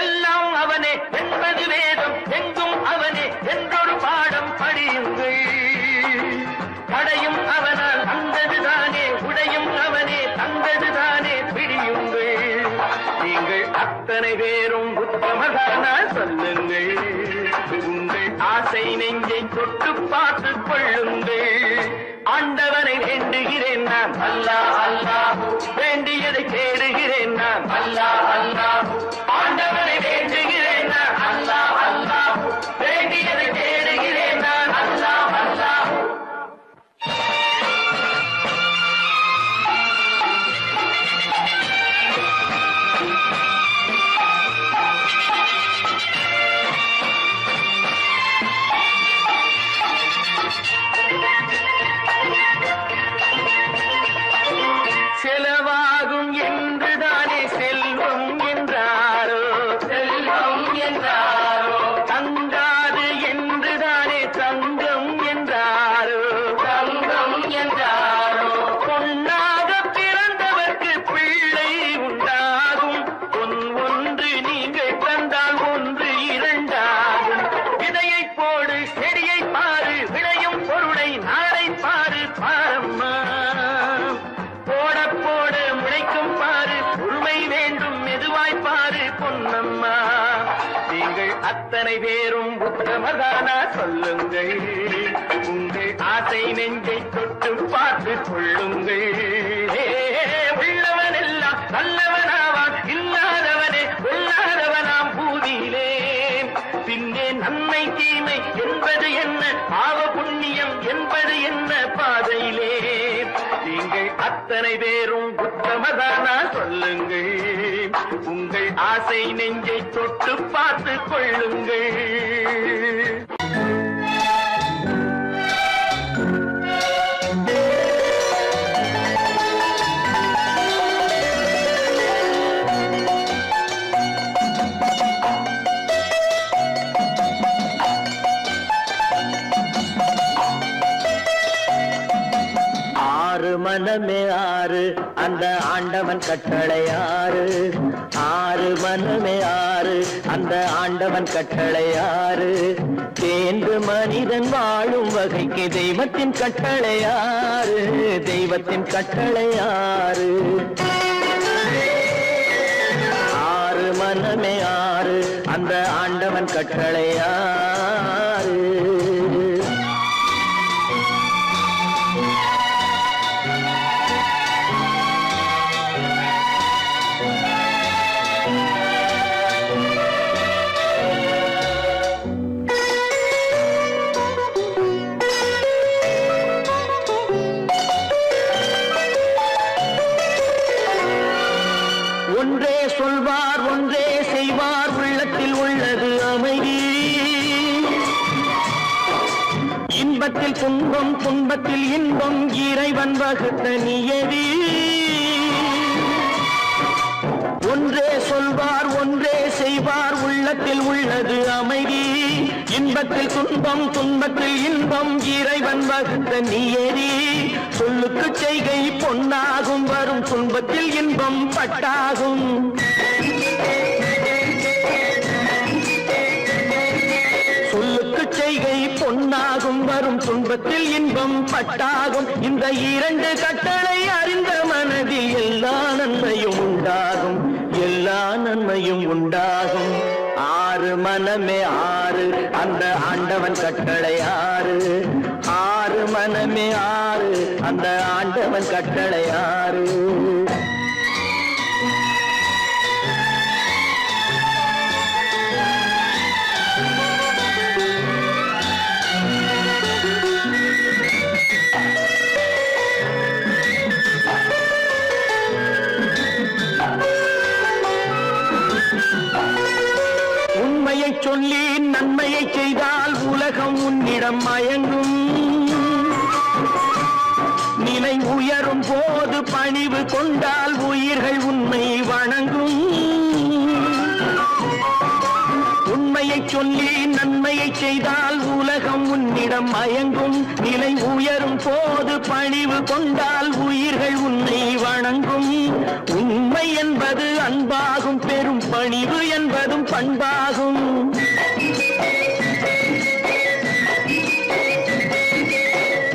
எல்லாம் அவனே என்பது வேதம், எங்கும் அவனே என்றொரு பாடம் படியுங்கள். படையும் அவனால் வந்ததுதானே, உடையும் அவனே தந்ததுதானே பிடியுங்கள். நீங்கள் அத்தனை பேரும் உத்தமதானா சொல்லுங்கள். உங்கள் ஆசை நெஞ்சை தொட்டு பார்த்துக் கொள்ளுங்கள். ஆண்டவனை வேண்டுகிறேன் நான், அல்லாஹ் அல்லாஹ், வேண்டியதை தேடுகிறேன் நான், அல்லாஹ் அல்லாஹ். ஆண்டவனை வேண்டுகிறேன் நான், அல்லாஹ் அல்லாஹ், வேண்டியதை தேடுகிறேன் நான், அல்லாஹ் அல்லாஹ். செலவாகும் என்றுதானே செல்வம் என்றாரோ, செல்வம் என்றாரோ. தங்காது என்றுதானே தங்கம் என்றாரோ, தங்கம் என்றாரோ. பொன்னாக பிறந்தவர்க்கு பிள்ளை உண்டாகும், பொன் ஒன்று நீங்கள் தந்தால் ஒன்று இரண்டாகும். விதையை போடு செடியை பாரு, விளையும் பொருளை நாளை பாரு பாரம்மா. போட போட முளைக்கும் பாரு, உண்மை வேண்டும் மெதுவாய் பாரு பொன்னம்மா. நீங்கள் அத்தனை பேரும் உத்தமதானா சொல்லுங்கள். உங்கள் ஆசை நெஞ்சை தொட்டு பார்த்து கொள்ளுங்கள். உள்ளவனெல்லாம் நல்லவனாவான், இல்லாதவனே கொல்லாதவனாம் பூமியிலே. பின்னே நன்மை தீமை என்பது என்ன, பாவ புண்ணியம் என்பது என்ன பாதையிலே. நீங்கள் அத்தனை பேரும் உத்தமதானா சொல்லுங்கள். உங்கள் ஆசை நெஞ்சை தொட்டு பார்த்து கொள்ளுங்கள். மனமே ஆறு அந்த ஆண்டவன் கட்டளை ஆறு ஆறு மனமே ஆறு அந்த ஆண்டவன் கட்டளை ஆறு தேர்ந்து மனிதன் வாழும் வகைக்கு தெய்வத்தின் கட்டளை ஆறு தெய்வத்தின் கட்டளை ஆறு ஆறு மனமே ஆறு அந்த ஆண்டவன் கட்டளை ஆறு ஒன்றே சொல்வார் ஒன்றே செய்வார் உள்ளத்தில் உள்ளது அமைதி இன்பத்தில் துன்பம் துன்பத்தில் இன்பம் இறைவன் வகுத்த நியதி ஒன்றே சொல்வார் ஒன்றே செய்வார் உள்ளத்தில் உள்ளது அமைதி இன்பத்தில் துன்பம் துன்பத்தில் இன்பம் இறைவன் வகுத்த நியதி சொல்லுக்கு செய்கை பொன்னாகும் வரும் துன்பத்தில் இன்பம் பட்டாகும் சொல்லுக்கு செய்கை பொன்னாகும் வரும் துன்பத்தில் இன்பம் பட்டாகும் இந்த இரண்டு கட்டளை அறிந்த மனதில் எல்லா நன்மையும் உண்டாகும் எல்லா நன்மையும் உண்டாகும் ஆறு மனமே ஆறு அந்த ஆண்டவன் கட்டளை ஆறு ஆறு மனமே ஆறு அந்த ஆண்டவன் கட்டளை ஆறு உண்மையை சொல்லி நன்மையை செய்தால் உலகம் உன்னிடம் மயங்கும் நிலை உயரும் போது பணிவு கொண்டால் உயிர்கள் உன்னை வணங்கும் உண்மையை சொல்லி நன்மையை செய்தால் உலகம் உன்னிடம் மயங்கும் நிலை உயரும் போது பணிவு கொண்டால் உயிர்கள் உன்னை வணங்கும் உண்மை என்பது அன்பாகும் பெரும் பணிவு என்பதும் பண்பாகும்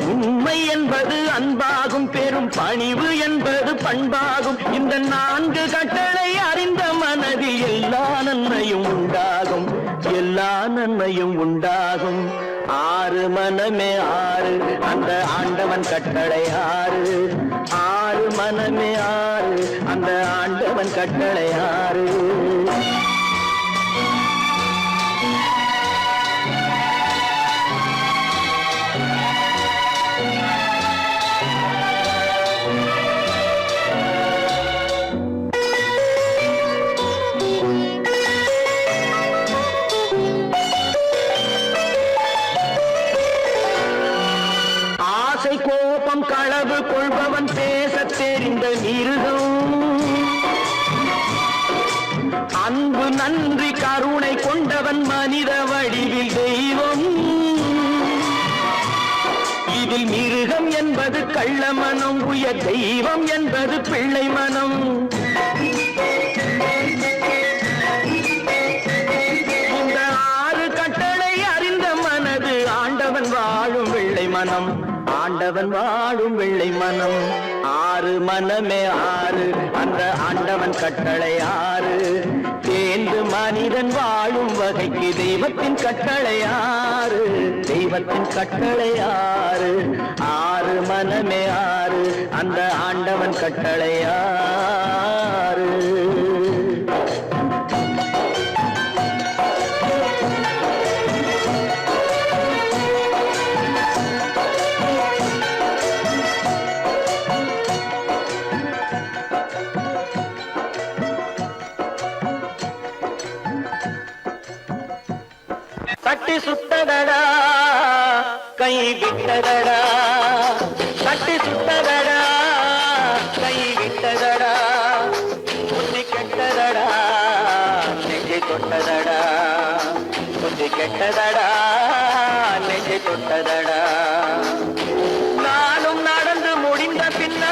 உண்மை என்பது அன்பாகும் பெரும் பணிவு என்பது பண்பாகும் இந்த நான்கு கட்டளை அறிந்த மனதில் எல்லா நன்மையும் உண்டாகும் எல்லா நன்மையும் உண்டாகும் ஆறு மனமே ஆறு அந்த ஆண்டவன் கட்டளை ஆறு ஆறு மனமே ஆறு அந்த ஆண்டவன் கட்டளை ஆறு கோபம் களவு கொள்பவன் பேசத் தெரிந்த மிருகம் அன்பு நன்றி கருணை கொண்டவன் மனித வடிவில் தெய்வம் இதில் மிருகம் என்பது கள்ள மனம் உயர் தெய்வம் என்பது பிள்ளை மனம் இந்த ஆறு கட்டளை அறிந்த மனது ஆண்டவன் வாழும் வெள்ளை மனம் ஆண்டவன் வாழும் வெள்ளை மனம் ஆறு மனமே ஆறு அந்த ஆண்டவன் கட்டளை ஆறு தேர்ந்து மனிதன் வாழும் வகைக்கு தெய்வத்தின் கட்டளை ஆறு தெய்வத்தின் கட்டளை ஆறு ஆறு மனமே ஆறு அந்த ஆண்டவன் கட்டளை ஆறு தட்டி சுத்ததடா கை விட்டதடா தட்டி சுத்ததடா கை விட்டதடா புத்தி கெட்டதடா நெஞ்சை தொட்டதடா புத்தி கெட்டதடா நெஞ்சை தொட்டதடா நானும் நடந்து முடிந்த பின்ன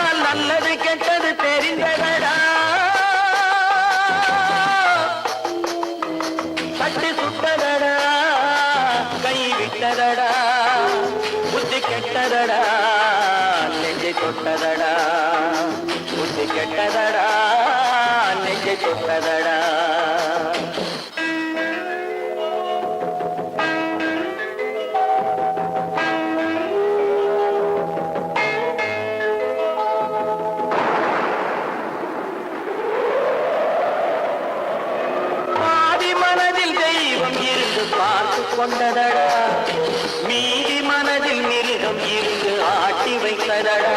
தொட்டதடா நெஞ்சை தொட்டதடா புத்தி கெட்டதடா நெஞ்சை தொட்டதடா மனதில் தெய்வம் இருந்து பார்த்து கொண்டதடா மீதி மனதில் மிருகம் இருந்து ஆட்டி வைத்ததடா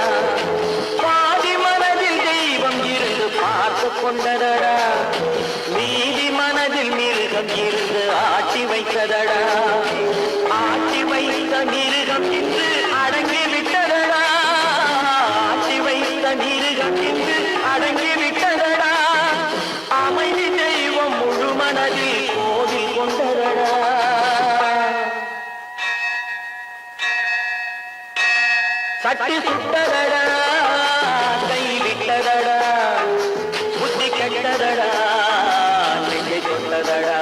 பாதி மனதில் தெய்வம் இருந்து பார்த்து கொண்டதடா மீதி மனதில் மிருகம் இருந்து ஆட்டி வைத்ததடா ஆட்டி வைத்த மிருகம் இன்று அடங்கி விட்டதடா ஆட்டி வைத்த மிருகம் இன்று அடங்கி விட்டதடா அமைதி தெய்வம் முழு மனதில் கோவில் கொண்டதடா சட்டி சுட்டதடா கை விட்டதடா புத்தி கெட்டதடா நெஞ்சை தொட்டதடா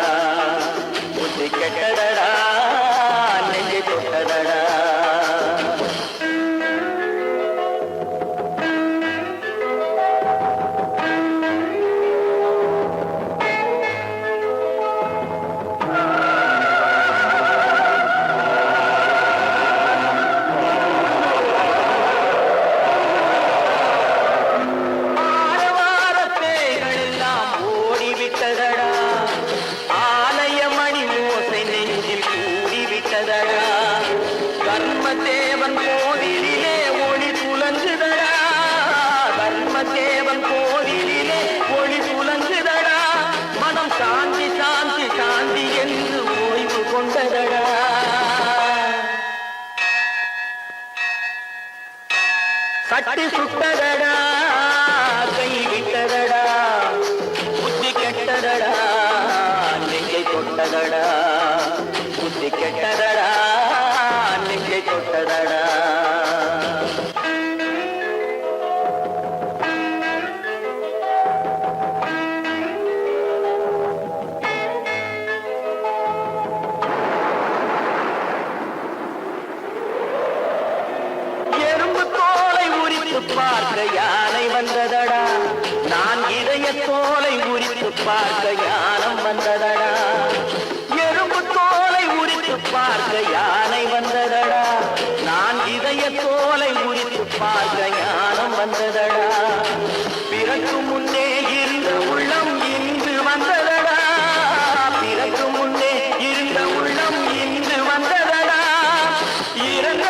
புத்தி கெட்டதடா நெஞ்சை தொட்டதடா தர்மதேவன் கோவிலிலே ஒளி துலங்குதடா தர்மதேவன் கோவிலிலே ஒளி துலங்குதடா மனம் சாந்தி சாந்தி சாந்தி என்று ஓய்வு கொண்டதடா சட்டி சுட்டதடா கை விட்டதடா புத்தி கெட்டதடா நெஞ்சை தொட்டதடா புத்தி கெட்டதடா நெஞ்சை தொட்டதடா எறும்பு தோலை உரித்து பார்க்க யானை வந்ததடா நான் இதய தோலை உரித்து பார்க்க யானம் வந்ததடா எறும்பு தோலை உரித்து பார்க்க யானை வந்ததடா நான் இதய தோலை உரித்து பார்க்க ஞானம் வந்ததடா பிறகு முன்னே இருந்த உள்ளம் இன்று வந்ததடா பிறகு முன்னே இருந்த உள்ளம் இன்று வந்ததடா இறந்த